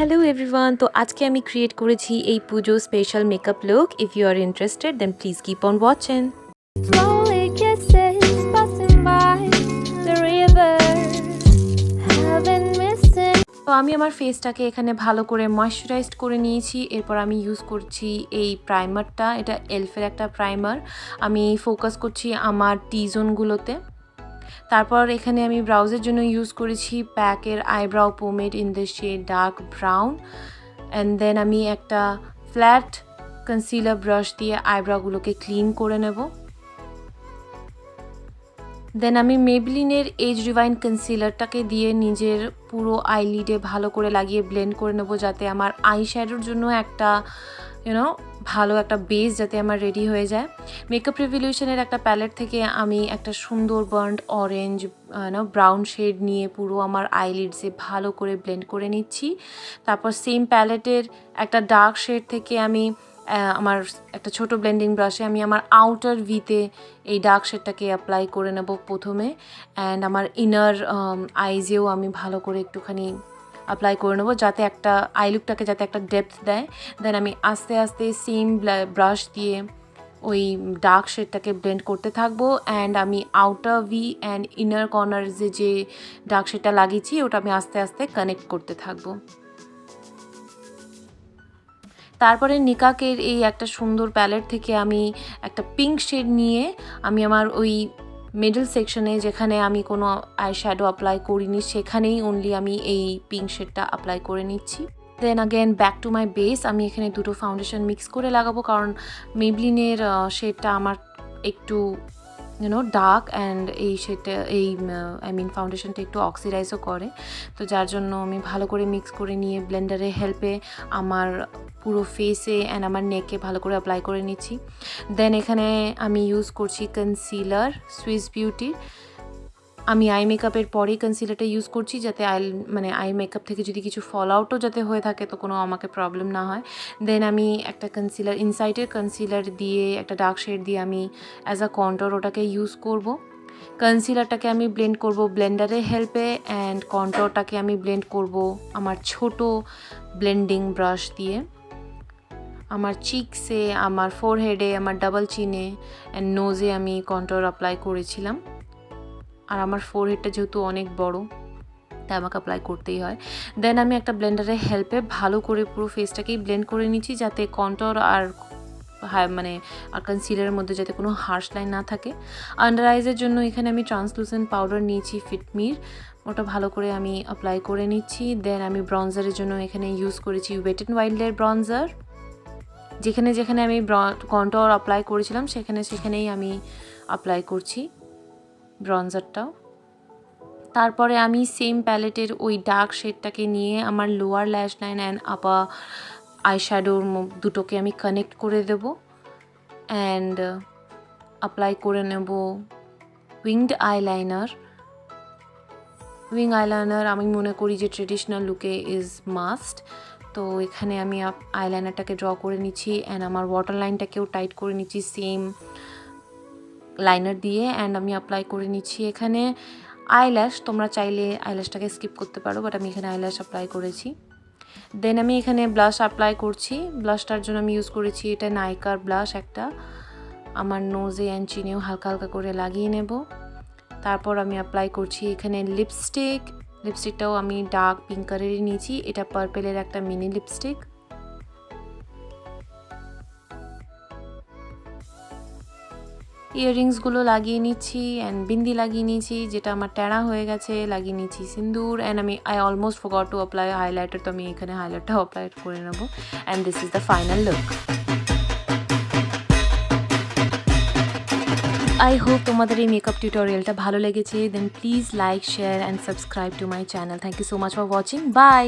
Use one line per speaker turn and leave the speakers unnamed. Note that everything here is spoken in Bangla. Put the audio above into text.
হ্যালো এভরিওয়ান, তো আজকে আমি ক্রিয়েট করেছি এই Puja special makeup look. If you are interested then please keep on watching.
Slowly kisses passing by the river, heaven missing.
তো আমি আমার ফেসটাকে এখানে ভালো করে ময়শ্চারাইজড করে নিয়েছি। এরপর আমি ইউজ করছি এই প্রাইমারটা, এটা এলফের একটা প্রাইমার। আমি ফোকাস করছি আমার টি জোনগুলোতে। তারপর এখানে আমি ব্রাউজের জন্য ইউজ করেছি প্যাকের eyebrow pomade in the shade dark brown. And then আমি একটা ফ্ল্যাট কনসিলার ব্রাশ দিয়ে আইব্রাউগুলোকে ক্লিন করে নেব। দেন আমি মেবলিনের এজ রিভাইন কনসিলারটাকে দিয়ে নিজের পুরো আইলিডে ভালো করে লাগিয়ে ব্লেন্ড করে নেব, যাতে আমার আই শ্যাডোর জন্য একটা ভালো একটা বেস যাতে আমার রেডি হয়ে যায়। মেকআপ রিভলিউশনের একটা প্যালেট থেকে আমি একটা সুন্দর বার্ন্ড অরেঞ্জ ব্রাউন শেড নিয়ে পুরো আমার আইলিডসে ভালো করে ব্লেন্ড করে নিচ্ছি। তারপর সেম প্যালেটের একটা ডার্ক শেড থেকে আমি আমার একটা ছোট ব্লেন্ডিং ব্রাশে আমি আমার আউটার ভিতে এই ডার্ক শেডটাকে অ্যাপ্লাই করে নেব প্রথমে। অ্যান্ড আমার ইনার আইজেও আমি ভালো করে একটুখানি অ্যাপ্লাই করে নেবো, যাতে একটা আই লুকটাকে যাতে একটা ডেপথ দেয়। দেন আমি আস্তে আস্তে সেম ব্রাশ দিয়ে ওই ডার্ক শেডটাকে ব্লেন্ড করতে থাকবো। অ্যান্ড আমি outer V and inner corner যে ডার্ক শেডটা লাগিয়েছি ওটা আমি আস্তে আস্তে কানেক্ট করতে থাকবো। তারপরে নিকাকের এই একটা সুন্দর প্যালেট থেকে আমি একটা পিঙ্ক শেড নিয়ে আমি আমার ওই মিডল সেকশনে, যেখানে আমি কোনো আই শ্যাডো অ্যাপ্লাই করিনি, সেখানেই অনলি আমি এই পিঙ্ক শেডটা অ্যাপ্লাই করে নিচ্ছি। Then again back to my base, আমি এখানে দুটো ফাউন্ডেশন মিক্স করে লাগাবো, কারণ মেবলিনের শেডটা আমার একটু ডার্ক অ্যান্ড এই শেডটা ফাউন্ডেশনটা একটু অক্সিডাইজও করে। তো যার জন্য আমি ভালো করে মিক্স করে নিয়ে ব্লেন্ডারের হেল্পে আমার পুরো ফেসে অ্যান্ড আমার নেকে ভালো করে অ্যাপ্লাই করে নিচ্ছি। দেন এখানে আমি ইউজ করছি কনসিলার সুইস বিউটির। আমি আই মেকআপের পরেই কনসিলারটা ইউজ করছি, যাতে আই মেকআপ থেকে যদি কিছু ফল আউটও যাতে হয়ে থাকে তো কোনো আমাকে প্রবলেম না হয়। দেন আমি একটা কনসিলার ইনসাইডের কনসিলার দিয়ে একটা ডার্ক শেড দিয়ে আমি অ্যাজ আ কন্ট্রোর ওটাকে ইউজ করব। কনসিলারটাকে আমি ব্লেন্ড করব ব্লেন্ডারের হেল্পে, অ্যান্ড কন্ট্রোরটাকে আমি ব্লেন্ড করব আমার ছোট ব্লেন্ডিং ব্রাশ দিয়ে। আমার চিকসে, আমার ফোরহেডে, আমার ডাবল চিনে অ্যান্ড নোজে আমি কন্ট্রোর অ্যাপ্লাই করেছিলাম। আর আমার ফোরহেডটা যেহেতু অনেক বড় তাই আমাকে অ্যাপ্লাই করতেই হয়। দেন আমি একটা ব্লেন্ডারের হেল্পে ভালো করে পুরো ফেসটাকেই ব্লেন্ড করে নিচ্ছি, যাতে কন্ট্রোর আর আর কনসিলারের মধ্যে যাতে কোনো হার্শ লাইন না থাকে। আন্ডার আইজের জন্য এখানে আমি ট্রান্সলুসেন্ট পাউডার নিয়েছি ফিটমির, ওটা ভালো করে আমি অ্যাপ্লাই করে নিচ্ছি। দেন আমি ব্রঞ্জারের জন্য এখানে ইউজ করেছি ওয়েট অ্যান্ড ওয়াইল্ডের ব্রঞ্জার। যেখানে যেখানে আমি কন্ট্রোর অ্যাপ্লাই করেছিলাম সেখানেই আমি অ্যাপ্লাই করছি ব্রঞ্জারটাও। তারপরে আমি সেম প্যালেটের ওই ডার্ক শেডটাকে নিয়ে আমার লোয়ার ল্যাশ লাইন অ্যান্ড আপার আইশ্যাডোর দুটোকে আমি কানেক্ট করে দেব। অ্যান্ড অ্যাপ্লাই করে নেব উইংড আইলাইনার। আমি মনে করি যে ট্রেডিশনাল লুকে ইজ মাস্ট। তো এখানে আমি আইলাইনারটাকে ড্র করে নিচ্ছি অ্যান্ড আমার ওয়াটার লাইনটাকেও টাইট করে নিচ্ছি সেম লাইনার দিয়ে। অ্যান্ড আমি অ্যাপ্লাই করে নিচ্ছি এখানে আইল্যাশ। তোমরা চাইলে আইল্যাশটাকে স্কিপ করতে পারো, বাট আমি এখানে আইল্যাশ অ্যাপ্লাই করেছি। দেন আমি এখানে ব্লাশ অ্যাপ্লাই করছি। ব্লাশটার জন্য আমি ইউজ করেছি এটা নাইকার ব্লাশ একটা। আমার নোজে অ্যান্ড চিনেও হালকা হালকা করে লাগিয়ে নেব। তারপর আমি অ্যাপ্লাই করছি এখানে লিপস্টিকটাও আমি ডার্ক পিঙ্ক কালারেরই নিয়েছি, এটা পার্পেলের একটা মিনি লিপস্টিক। ইয়াররিংসগুলো লাগিয়ে নিচ্ছি অ্যান্ড বিন্দি লাগিয়ে নিয়েছি, যেটা আমার টেরা হয়ে গেছে, লাগিয়ে নিচ্ছি sindoor. And I almost forgot to apply highlighter, তো আমি এখানে হাইলাইটারটাও অ্যাপ্লাই করে নেবো। And this is the final look. I hope তোমাদের এই মেকআপ টিউটোরিয়ালটা ভালো লেগেছে। Then please like, share and subscribe to my channel. Thank you so much for watching. By.